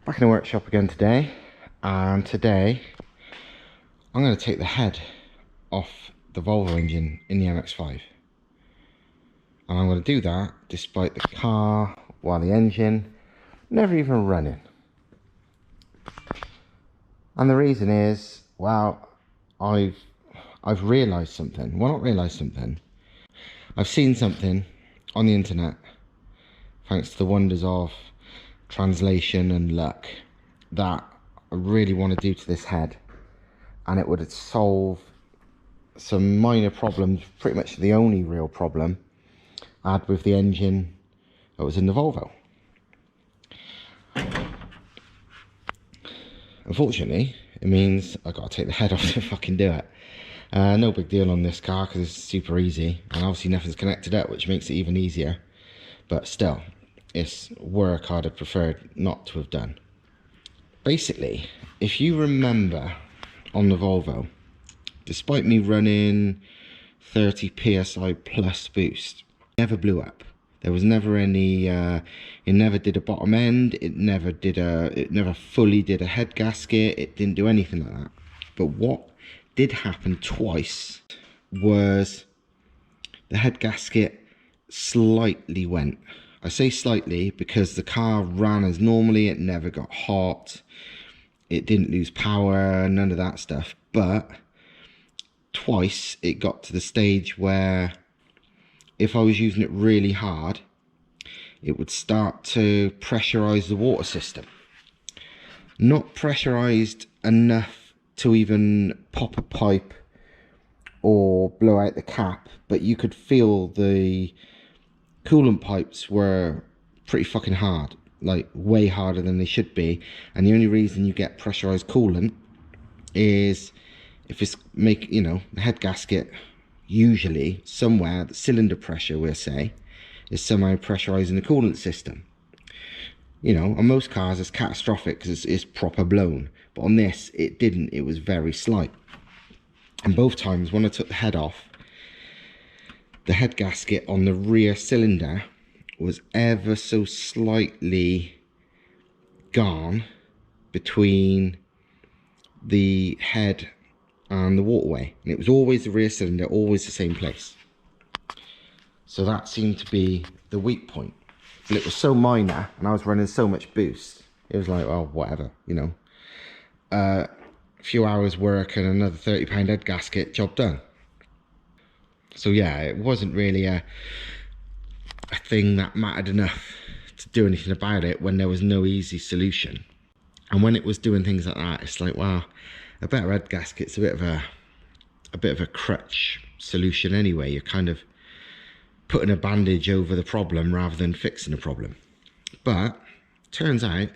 Back in the workshop again today, and today I'm going to take the head off the Volvo engine in the MX5, and I'm going to do that despite the car, while the engine never even running. And the reason is, well, I've realised something. Well, not realised something. I've seen something on the internet, thanks to the wonders of translation and luck, that I really want to do to this head, and it would solve some minor problems, pretty much the only real problem I had with the engine that was in the Volvo. Unfortunately, it means I got to take the head off to fucking do it. No big deal on this car because it's super easy, and obviously nothing's connected up, which makes it even easier, but still, it's work I'd have preferred not to have done. Basically, if you remember on the Volvo, despite me running 30 psi plus boost, it never blew up. There was never any, it never did a bottom end, it never fully did a head gasket, it didn't do anything like that. But what did happen twice was the head gasket slightly went. I say slightly because the car ran as normally, it never got hot, it didn't lose power, none of that stuff. But twice it got to the stage where if I was using it really hard, it would start to pressurize the water system. Not pressurized enough to even pop a pipe or blow out the cap, but you could feel the coolant pipes were pretty fucking hard, like way harder than they should be. And the only reason you get pressurized coolant is if it's the head gasket, usually somewhere the cylinder pressure, we'll say, is somehow pressurizing the coolant system. On most cars it's catastrophic because it's proper blown, but on this it didn't. It was very slight. And both times when I took the head off, the head gasket on the rear cylinder was ever so slightly gone between the head and the waterway, and it was always the rear cylinder, always the same place. So that seemed to be the weak point, but it was so minor and I was running so much boost, it was like, well, whatever, a few hours work and another £30 head gasket, job done. So yeah, it wasn't really a thing that mattered enough to do anything about it when there was no easy solution. And when it was doing things like that, it's like, wow, a better head gasket's a bit of a crutch solution anyway. You're kind of putting a bandage over the problem rather than fixing the problem. But turns out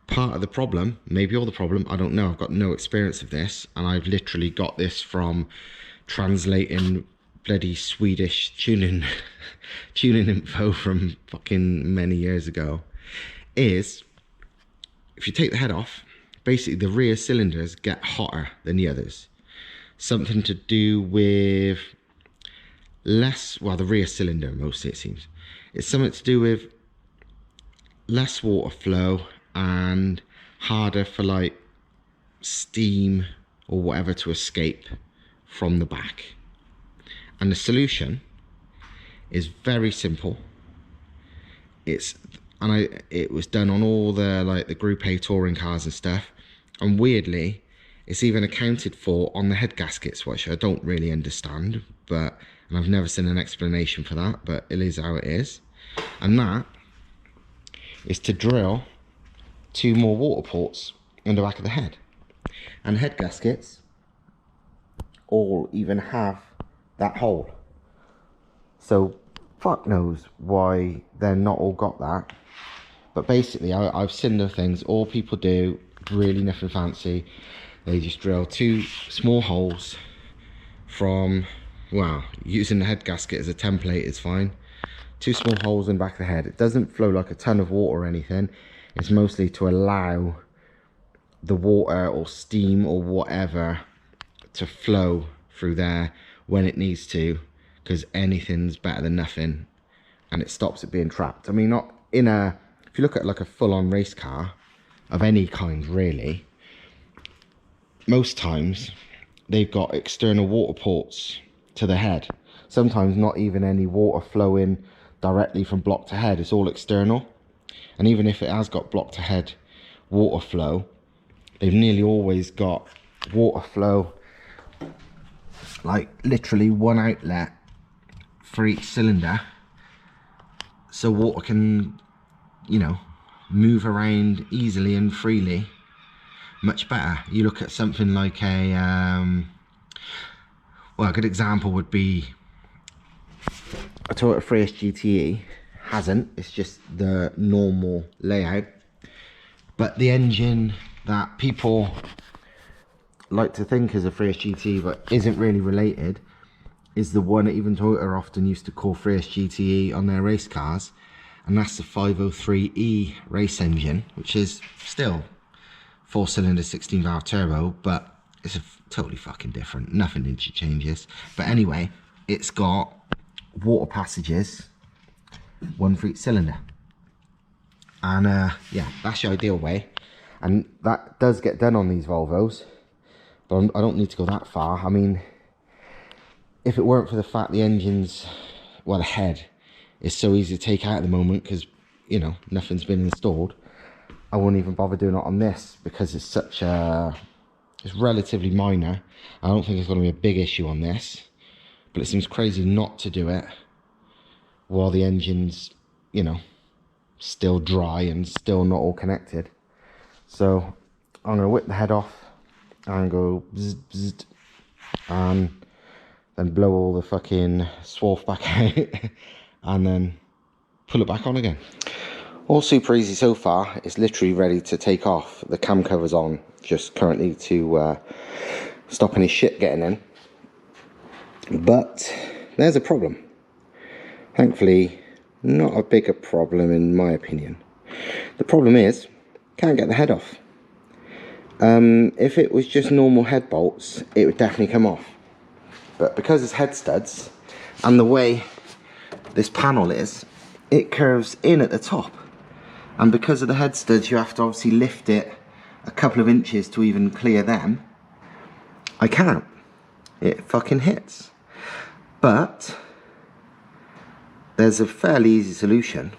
part of the problem, maybe all the problem, I don't know, I've got no experience of this, and I've literally got this from translating bloody Swedish tuning info from fucking many years ago, is if you take the head off, basically the rear cylinders get hotter than the others. Something to do with the rear cylinder mostly, it seems. It's something to do with less water flow and harder for like steam or whatever to escape from the back. And the solution is very simple. It was done on all the Group A touring cars and stuff, and weirdly it's even accounted for on the head gaskets, which I don't really understand, and I've never seen an explanation for that, but it is how it is. And that is to drill 2 more water ports in the back of the head. And head gaskets all even have that hole, so fuck knows why they're not all got that. But basically I've seen the things all people do, really nothing fancy. They just drill 2 small holes from, well, using the head gasket as a template is fine. 2 small holes in the back of the head. It doesn't flow like a ton of water or anything. It's mostly to allow the water or steam or whatever to flow through there when it needs to, because anything's better than nothing, and it stops it being trapped. I mean, not in a if you look at like a full-on race car of any kind really, most times they've got external water ports to the head. Sometimes not even any water flowing directly from block to head, it's all external. And even if it has got block to head water flow, they've nearly always got water flow, like literally one outlet for each cylinder, so water can, you know, move around easily and freely much better. You look at something like a well, a good example would be a Toyota 3S GTE. Hasn't, it's just the normal layout, but the engine that people like to think is a 3S GTE but isn't really related is the one that even Toyota often used to call 3S GTE on their race cars, and that's the 503E race engine, which is still 4-cylinder 16 valve turbo, but it's totally fucking different, nothing interchanges. But anyway, it's got water passages, one for each cylinder, and yeah, that's the ideal way, and that does get done on these Volvos, but I don't need to go that far. I mean, if it weren't for the fact the engine's, well, the head is so easy to take out at the moment because, you know, nothing's been installed, I wouldn't even bother doing it on this, because it's such a, it's relatively minor. I don't think it's going to be a big issue on this, but it seems crazy not to do it while the engine's, you know, still dry and still not all connected. So I'm going to whip the head off and go bzz, bzz, and then blow all the fucking swarf back out and then pull it back on again. All super easy so far. It's literally ready to take off. The cam cover's on just currently to stop any shit getting in. But there's a problem. Thankfully, not a bigger problem in my opinion. The problem is, can't get the head off. If it was just normal head bolts, it would definitely come off. But because it's head studs, and the way this panel is, it curves in at the top. And because of the head studs, you have to obviously lift it a couple of inches to even clear them. I can't. It fucking hits. But there's a fairly easy solution,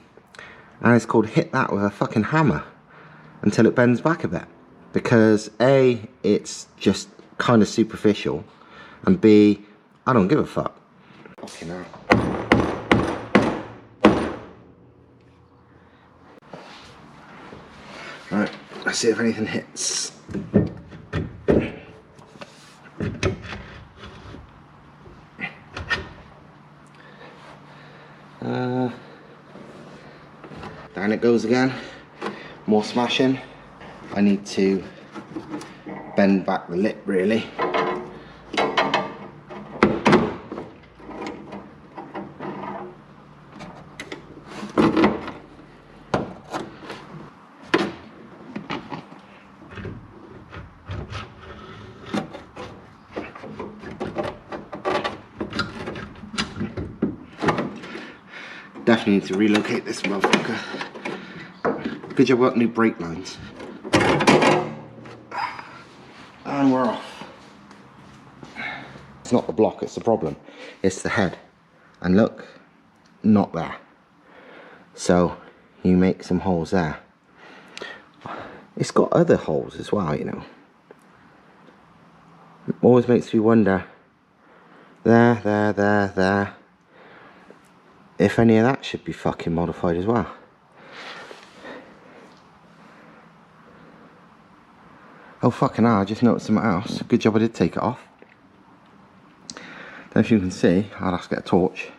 and it's called hit that with a fucking hammer until it bends back a bit. Because A, it's just kind of superficial, and B, I don't give a fuck. Fucking hell. Right, let's see if anything hits. Down it goes again. More smashing. I need to bend back the lip really. Definitely need to relocate this motherfucker. Good job, I've got new brake lines. And we're off. It's not the block, it's the problem. It's the head. And look, not there. So you make some holes there. It's got other holes as well, you know. It always makes me wonder, there, if any of that should be fucking modified as well. Oh fucking hell, I just noticed something else. Good job I did take it off. Don't know if you can see, I'll have to get a torch.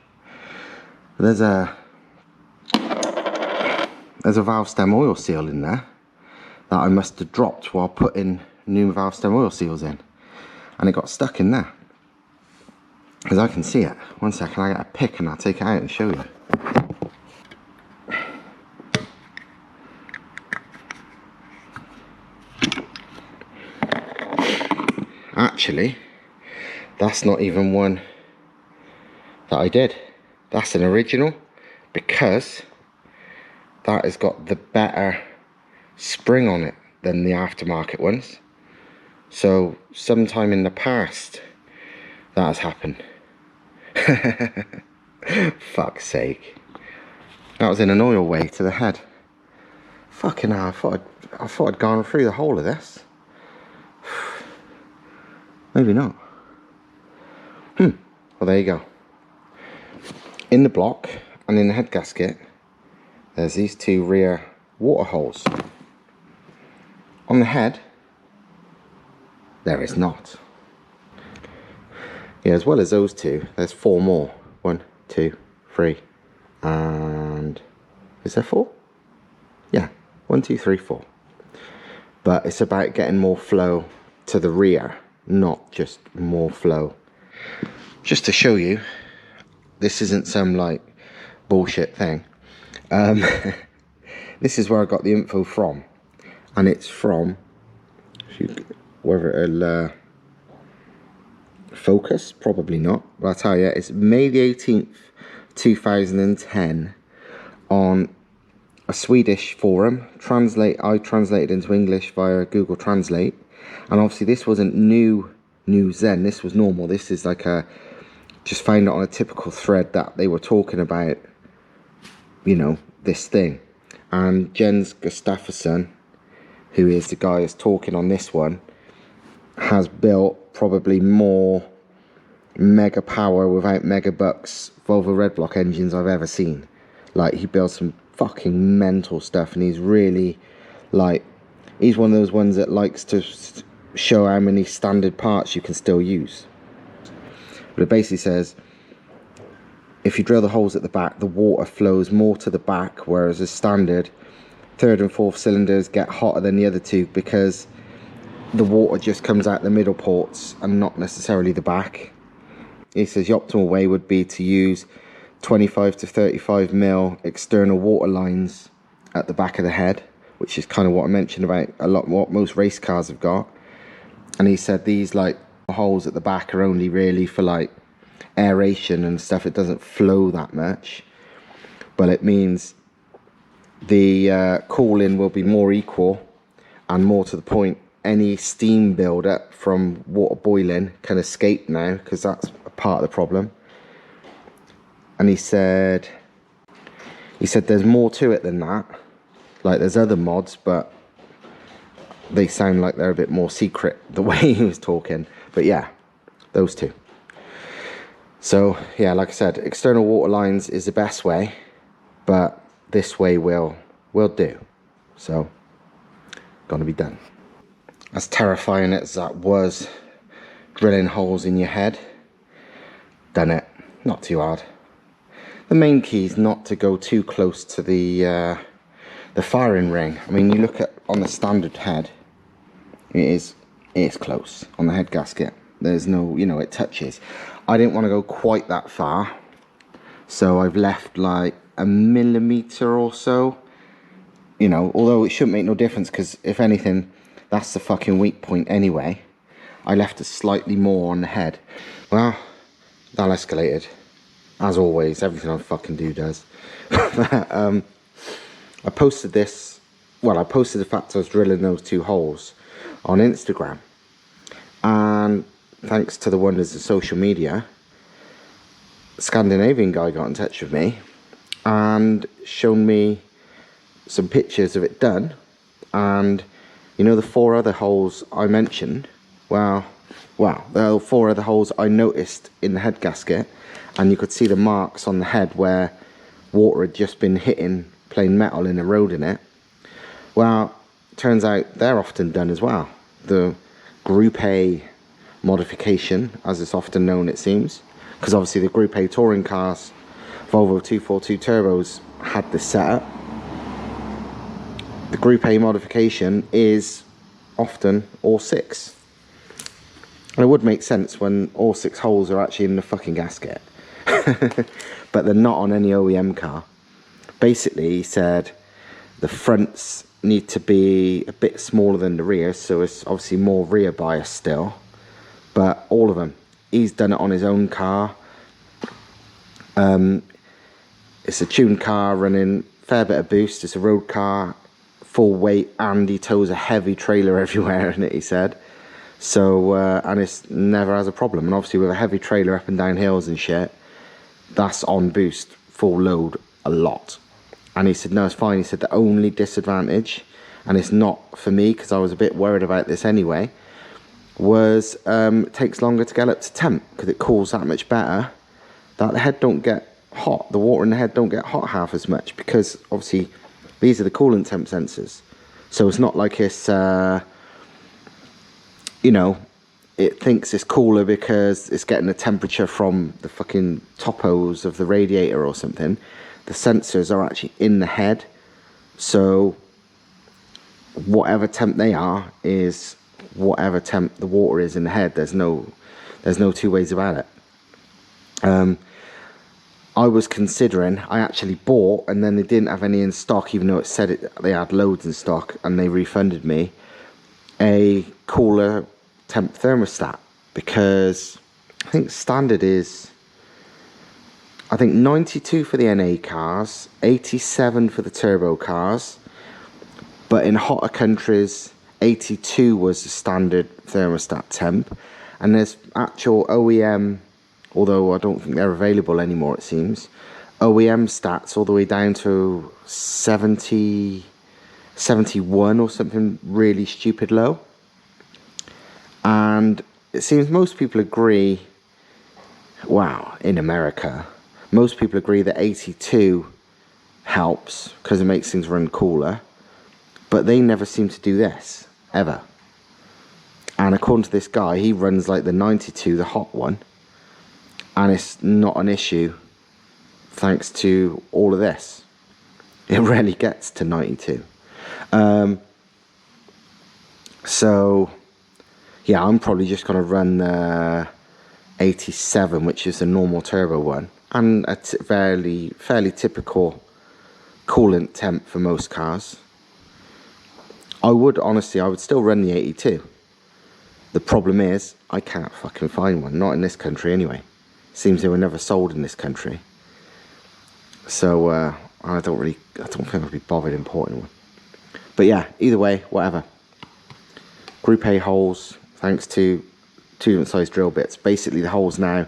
But there's a valve stem oil seal in there that I must have dropped while putting new valve stem oil seals in. And it got stuck in there. Because I can see it. One second, I get a pick and I'll take it out and show you. Actually, that's not even one that I did. That's an original, because that has got the better spring on it than the aftermarket ones. So sometime in the past that has happened. Fuck's sake. That was in an oil way to the head. Fucking hell, I thought I'd gone through the whole of this. Maybe not. Well, there you go. In the block and in the head gasket, there's these two rear water holes. On the head, there is not. Yeah, as well as those two, there's 4 more. 1, 2, 3, and is there 4? Yeah, 1, 2, 3, 4. But it's about getting more flow to the rear, not just more flow. Just to show you, this isn't some like bullshit thing. This is where I got the info from, and it's from, whether it'll focus, probably not, but I'll tell you, it's May the 18th 2010 on a Swedish forum. I translated into English via Google Translate, and obviously this wasn't news then, this was normal. This is like just found it on a typical thread that they were talking about, you know, this thing. And Jens Gustafsson, who is the guy who's talking on this one, has built probably more mega power without mega bucks Volvo red block engines I've ever seen. Like, he builds some fucking mental stuff, and he's really, like, he's one of those ones that likes to show how many standard parts you can still use. But it basically says, if you drill the holes at the back, the water flows more to the back, whereas as standard, 3rd and 4th cylinders get hotter than the other two because the water just comes out the middle ports and not necessarily the back. He says the optimal way would be to use 25 to 35 mil external water lines at the back of the head, which is kind of what I mentioned about what most race cars have got. And he said these like holes at the back are only really for like aeration and stuff. It doesn't flow that much, but it means the cooling will be more equal and more to the point. Any steam build-up from water boiling can escape now, because that's a part of the problem. And he said there's more to it than that. Like, there's other mods, but they sound like they're a bit more secret the way he was talking. But yeah, those two. So yeah, like I said, external water lines is the best way, but this way will do. So, gonna be done. As terrifying as that was, drilling holes in your head, done it. Not too hard. The main key is not to go too close to the firing ring. I mean, you look at on the standard head, it is close on the head gasket. There's no, you know, it touches. I didn't want to go quite that far, so I've left like a millimeter or so. You know, although it shouldn't make no difference, because if anything, that's the fucking weak point anyway. I left it slightly more on the head. Well, that escalated. As always, everything I fucking do does. I posted this, well, I posted the fact I was drilling those 2 holes on Instagram. And thanks to the wonders of social media, a Scandinavian guy got in touch with me and shown me some pictures of it done. And you know the 4 other holes I mentioned? Well, there are 4 other holes I noticed in the head gasket, and you could see the marks on the head where water had just been hitting plain metal and eroding it. Well, turns out they're often done as well. The Group A modification, as it's often known, it seems, because obviously the Group A touring cars, Volvo 242 turbos, had this setup. The Group A modification is often all 6. And it would make sense when all 6 holes are actually in the fucking gasket. But they're not on any OEM car. Basically, he said the fronts need to be a bit smaller than the rear, so it's obviously more rear bias still. But all of them, he's done it on his own car. It's a tuned car running fair bit of boost. It's a road car, full weight, and he tows a heavy trailer everywhere in it, he said. So, and it's never has a problem. And obviously with a heavy trailer up and down hills and shit, that's on boost, full load, a lot. And he said, no, it's fine. He said the only disadvantage, and it's not for me because I was a bit worried about this anyway, was it takes longer to get up to temp because it cools that much better, that the head don't get hot. The water in the head don't get hot half as much because obviously these are the coolant temp sensors. So it's not like it's, you know, it thinks it's cooler because it's getting the temperature from the fucking top hose of the radiator or something. The sensors are actually in the head. So whatever temp they are is whatever temp the water is in the head. There's no two ways about it. I was considering, I actually bought, and then they didn't have any in stock, even though it said they had loads in stock, and they refunded me a cooler temp thermostat, because I think standard is, I think 92 for the NA cars, 87 for the turbo cars, but in hotter countries 82 was the standard thermostat temp, and there's actual OEM, although I don't think they're available anymore, it seems, OEM stats all the way down to 70, 71 or something really stupid low. And it seems most people agree, wow, in America, most people agree that 82 helps because it makes things run cooler, but they never seem to do this, ever. And according to this guy, he runs like the 92, the hot one, and it's not an issue thanks to all of this. It rarely gets to 92. So yeah, I'm probably just going to run the 87, which is the normal turbo one, and a fairly typical coolant temp for most cars. I would still run the 82. The problem is, I can't fucking find one, not in this country anyway. Seems they were never sold in this country. So, I don't think I'd be bothered importing one. But yeah, either way, whatever. Group A holes, thanks to 2 different size drill bits. Basically the holes now,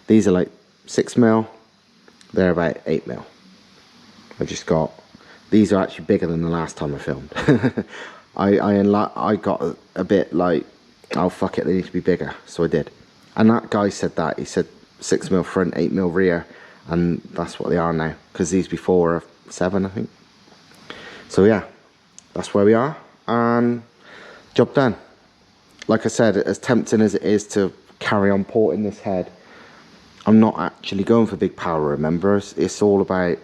these are like 6mm, they're about 8mm. I just got, these are actually bigger than the last time I filmed. I got a bit like, oh fuck it, they need to be bigger, so I did. And that guy said that, he said 6mm front, 8mm rear, and that's what they are now, because these before are 7, I think. So yeah, that's where we are, and job done. Like I said, as tempting as it is to carry on porting this head, I'm not actually going for big power, remember. It's all about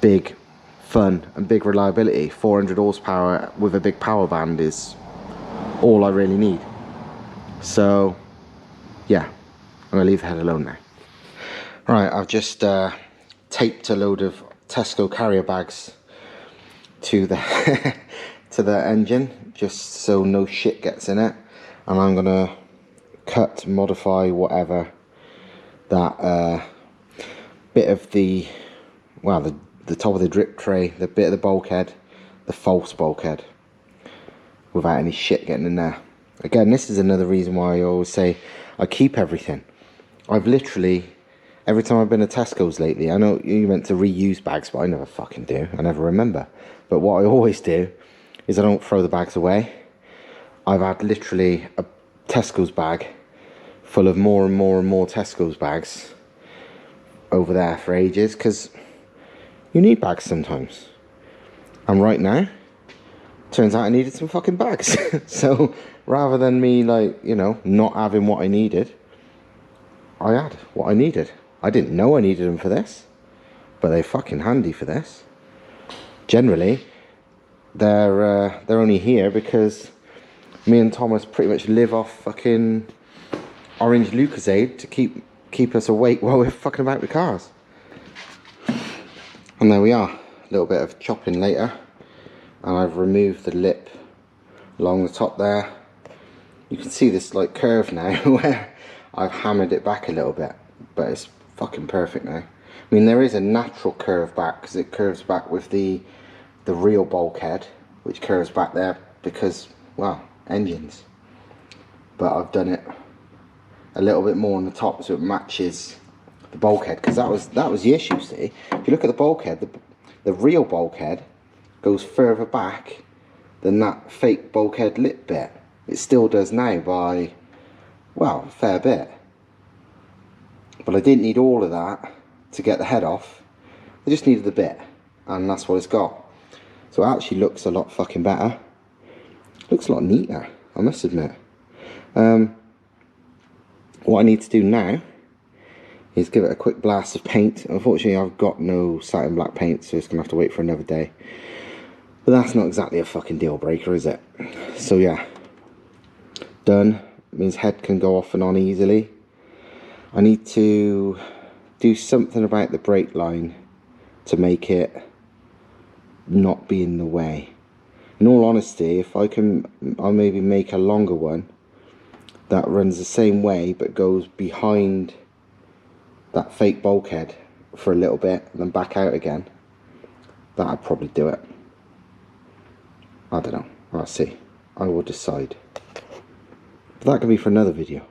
big fun and big reliability. 400 horsepower with a big power band is all I really need. So yeah, I'm going to leave the head alone now. Right, I've just taped a load of Tesco carrier bags to the to the engine, just so no shit gets in it, and I'm gonna cut, modify, whatever, that bit of the, well, the top of the drip tray, the bit of the bulkhead, the false bulkhead, without any shit getting in there. Again, this is another reason why I always say I keep everything. I've literally, every time I've been to Tesco's lately, I know you meant to reuse bags, but I never fucking do. I never remember. But what I always do is I don't throw the bags away. I've had literally a Tesco's bag full of more and more and more Tesco's bags over there for ages, because you need bags sometimes. And right now, turns out I needed some fucking bags. So rather than me, like, you know, not having what I needed, I had what I needed. I didn't know I needed them for this, but they're fucking handy for this. Generally, they're only here because me and Thomas pretty much live off fucking orange Lucozade to keep us awake while we're fucking about with cars. And there we are, a little bit of chopping later, and I've removed the lip along the top there. You can see this like curve now where I've hammered it back a little bit, but it's fucking perfect now. I mean, there is a natural curve back because it curves back with the real bulkhead, which curves back there because, well, engines. But I've done it a little bit more on the top so it matches the bulkhead, because that was the issue. See, if you look at the bulkhead, the real bulkhead goes further back than that fake bulkhead lip bit. It still does now by, well, a fair bit. But I didn't need all of that to get the head off. I just needed the bit, and that's what it's got. So it actually looks a lot fucking better. Looks a lot neater, I must admit. What I need to do now is give it a quick blast of paint. Unfortunately, I've got no satin black paint, so it's gonna have to wait for another day. But that's not exactly a fucking deal breaker, is it? So yeah, done. It means head can go off and on easily. I need to do something about the brake line to make it not be in the way. In all honesty, if I'll maybe make a longer one that runs the same way but goes behind that fake bulkhead for a little bit and then back out again. That'd probably do it. I don't know. I'll see. I will decide. But that could be for another video.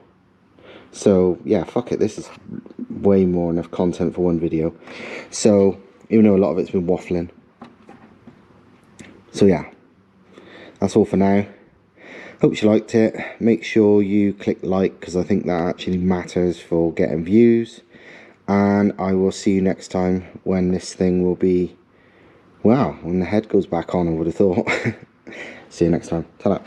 So yeah, fuck it. This is way more enough content for one video. So even though a lot of it's been waffling. So yeah, that's all for now. Hope you liked it. Make sure you click like, because I think that actually matters for getting views. And I will see you next time when this thing will be, wow, when the head goes back on, I would have thought. See you next time. Ta-da.